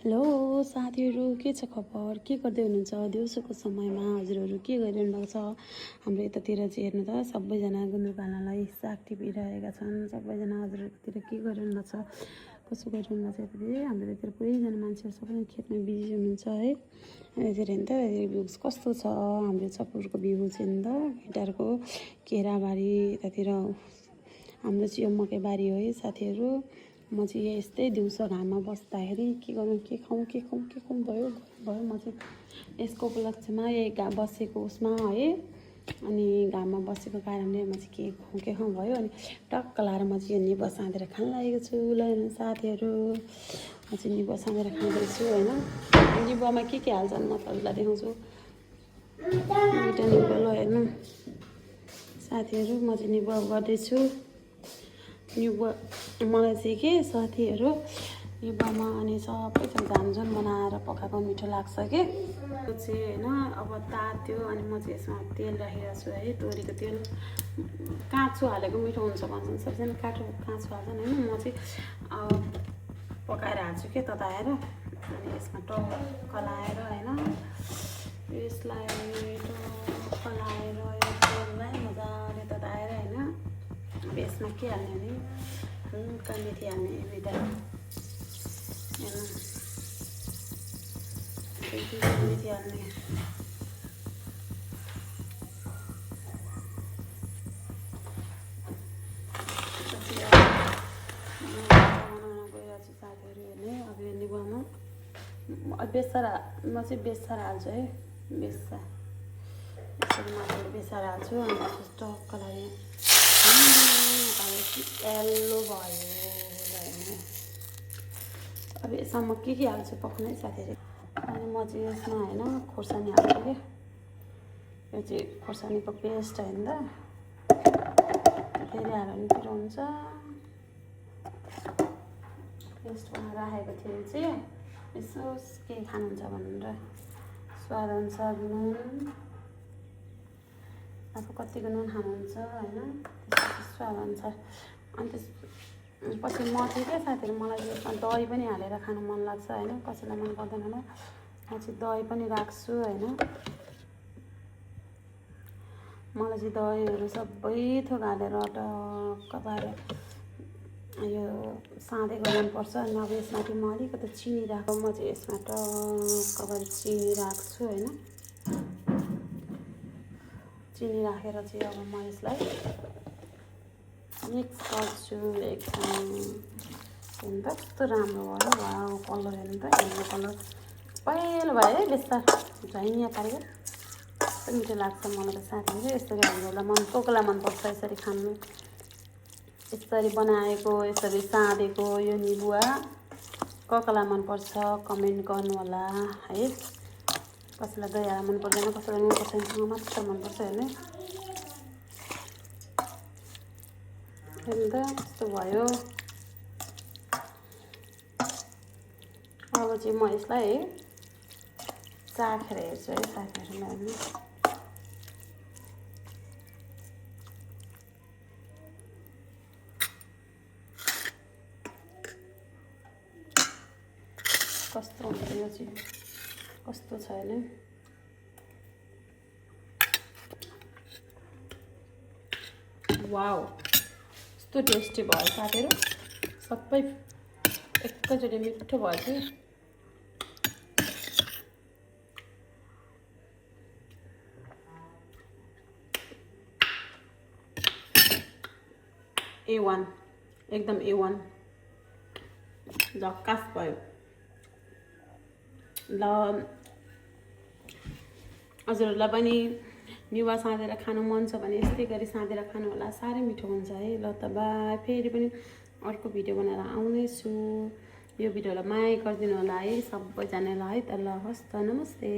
Hello साथीहरू, के छ खबर? के गर्दै हुनुहुन्छ दिउँसोको समयमा? हजुरहरू के गरिरहनु भएको छ? हाम्रो यतातिर चाहिँ हेर्नु त सबैजना गुन्द्रुक हाल्नलाई साग टिपिरहेका छन्। सबैजना हजुरहरूतिर के गरिरहनु भएको छ, कसो गरिरहनु भएको छ? यतातिर हाम्रो यतातिर पुरैजना मान्छेहरू सबैजना खेतमा बिजी हुनुहुन्छ है। यतातिर हेर्नु त भ्यूज कस्तो छ हाम्रो छपुरको भ्यू चाहिँ नि त गिटारको केराबारी। यतातिर हाम्रो चाहिँ यो मकैबारी हो है साथीहरू। म चाहिँ यस्तै दिउँसो घाममा बस्दाखेरि के गरौँ के खाउँ भयो म चाहिँ यसको उपलक्ष्यमा यही बसेको उसमा है। अनि घाममा बसेको कारणले म चाहिँ के खाउँ भयो। अनि टक्क लाएर म चाहिँ यो निबो साँधेर खान लागेको छु। ल हेर्नु साथीहरू, म चाहिँ निबो साँधेर खाँदैछु होइन। निबोमा के हाल्छन् म तपाईँलाई देखाउँछु। एउटा निबो ल हेर्नु साथीहरू, म चाहिँ निबो गर्दैछु। निबो मलाई चाहिँ के साथीहरू निबोमा अनि सबै झ्यामझ्याम बनाएर पकाएको मिठो लाग्छ कि त्यो चाहिँ होइन। अब तात्यो अनि म चाहिँ यसमा तेल राखिरहेको छु है। तोरीको तेल काँचो हालेको मिठो हुन्छ भन्छन् सबैजना, काँचो हाल्छन् होइन। म चाहिँ पकाएर हाल्छु के तताएर। अनि यसमा टक्क लाएर होइन, यसलाई टक्क लाएर तेललाई मजाले तताएर होइन। अब यसमा के हाल्ने भने हल्का मेथी हाल्ने दुईवटा हेर्नु, मेथी हाल्ने। बनाउन गइरहेको छु साथीहरू हेर्ने। अब यो निबोमा बेसार म चाहिँ बेसार हाल्छु है। बेसार यसरी मजाले बेसार हाल्छु। अनि टक्क लगाएँ यल्लो भयो हेर्नु। अब यसमा म के हाल्छु पक्नु है साथीहरू। अनि म चाहिँ यसमा होइन खोर्सानी हाल्छु कि। यो चाहिँ खोर्सानीको पेस्ट होइन त, फेरि हाल्यो भने पिरो हुन्छ। पेस्ट बनाएर राखेको थियो चाहिँ यसो के खानुहुन्छ भनेर स्वाद अनुसार नुन, अब कतिको नुन खानुहुन्छ होइन, त्यसपछि स्वाद अनुसार। अनि त्यसपछि म चाहिँ के साथीहरू, मलाई यसमा दही पनि हालेर खानु मन लाग्छ होइन। कसैलाई मन पर्दैन होला, म चाहिँ दही पनि राख्छु होइन। मलाई चाहिँ दहीहरू सबै थोक हालेर टक्क पारेर यो साँधेको मनपर्छ। अनि अब यसमाथि म अलिकति चिनी राख्छु। म चाहिँ यसमा टक्क पारेर चिनी राख्छु होइन। चिनी राखेर चाहिँ अब म यसलाई मिक्स गर्छु एकदम। हेर्नु त कस्तो राम्रो भयो। वाउ कलर हेर्नु त, हेर्नु कलर पहेँलो भयो है। बेसार झैँया पारेको कस्तो मिठो लाग्छ मलाई त साथीहरू। यसरी हामीहरूलाई कोकोलाई मनपर्छ यसरी खानु, यसरी बनाएको यसरी साँधेको यो निबुवा कोकोलाई मनपर्छ कमेन्ट गर्नु होला है। कसैलाई दही हालेर मन पर्दैन, कसैलाई नुन खोर्सानीसँग मात्र मनपर्छ हेर्नु। हेर्नु त कस्तो भयो। अब चाहिँ म यसलाई है चाखेर हेर्छु है साथीहरू। हेर्नु कस्तो हुन्छ यो चाहिँ, कस्तो छ होइन। वाउ कस्तो टेस्टी भयो साथीहरू, सबै एकैचोटि मिठो भयो कि। A1 एकदम A1 झक्कास भयो। ल हजुरहरूलाई पनि निबुवा साँधेर खानु मन छ भने यस्तै गरी साँधेर खानु होला, साह्रै मिठो हुन्छ है। ल त बाई, फेरि पनि अर्को भिडियो बनाएर आउनेछु। यो भिडियोलाई माया गरिदिनु होला है सबैजनालाई है त। ल हस् त, नमस्ते।